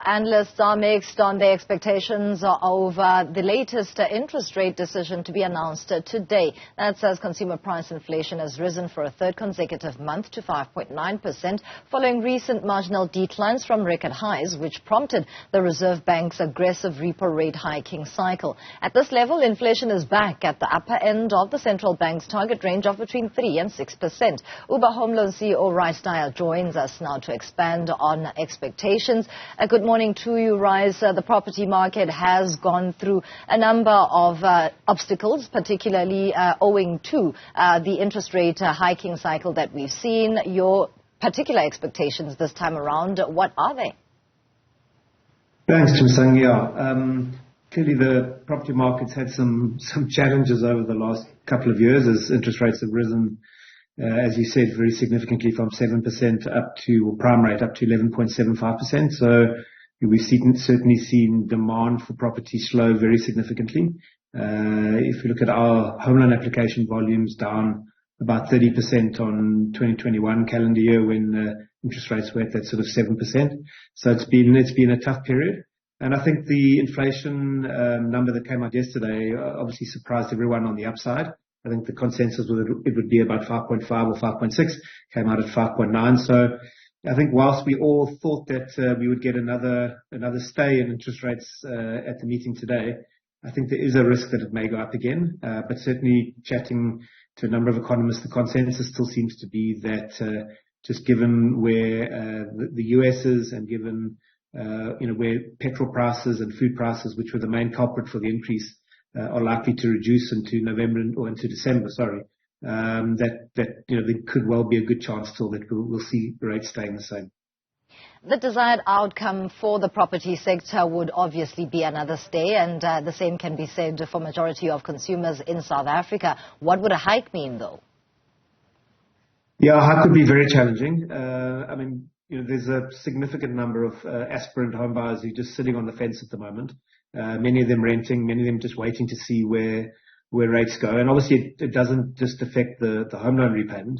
Analysts are mixed on their expectations over the latest interest rate decision to be announced today. That says consumer price inflation has risen for a third consecutive month to 5.9%, following recent marginal declines from record highs, which prompted the Reserve Bank's aggressive repo rate hiking cycle. At this level, inflation is back at the upper end of the central bank's target range of between 3 and 6%. Ooba Home Loan CEO Rhys Dyer joins us now to expand on expectations. Good morning to you, Rhys. The property market has gone through a number of obstacles, particularly owing to the interest rate hiking cycle that we've seen. Your particular expectations this time around, what are they? Thanks, Tshimsang. Clearly the property market's had some challenges over the last couple of years as interest rates have risen, as you said, very significantly from 7% up to, or prime rate up to 11.75%. So we've certainly seen demand for property slow very significantly. If you look at our home loan application volumes down about 30% on 2021 calendar year when interest rates were at that sort of 7%. So it's been a tough period. And I think the inflation number that came out yesterday obviously surprised everyone on the upside. I think the consensus was it would be about 5.5 or 5.6, came out at 5.9. So I think whilst we all thought that we would get another stay in interest rates at the meeting today, I think there is a risk that it may go up again. But certainly chatting to a number of economists, the consensus still seems to be that just given where the US is and given where petrol prices and food prices, which were the main culprit for the increase, are likely to reduce into November or into December, that there could well be a good chance still that we'll see rates staying the same. The desired outcome for the property sector would obviously be another stay, and the same can be said for majority of consumers in South Africa. What would a hike mean, though? Yeah, a hike would be very challenging. There's a significant number of aspirant home buyers who are just sitting on the fence at the moment. Many of them renting, many of them just waiting to see where rates go. And obviously it doesn't just affect the home loan repayment.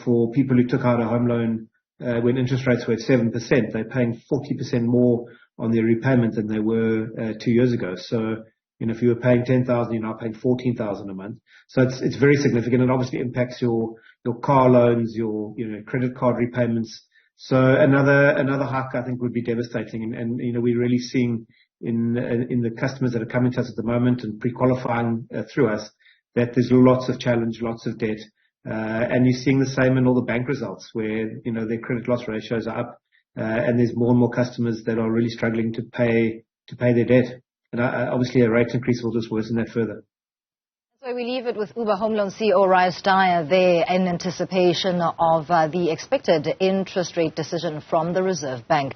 For people who took out a home loan when interest rates were at 7%, they're paying 40% more on their repayment than they were 2 years ago. So, if you were paying 10,000, you're now paying 14,000 a month. So it's very significant, and obviously impacts your car loans, your credit card repayments. So another hike I think would be devastating, and we're really seeing in the customers that are coming to us at the moment and pre-qualifying through us that there's lots of challenge, lots of debt, and you're seeing the same in all the bank results where their credit loss ratios are up, and there's more and more customers that are really struggling to pay their debt, and obviously a rate increase will just worsen that further. So we leave it with Ooba Home Loan CEO Rhys Dyer there in anticipation of the expected interest rate decision from the Reserve Bank.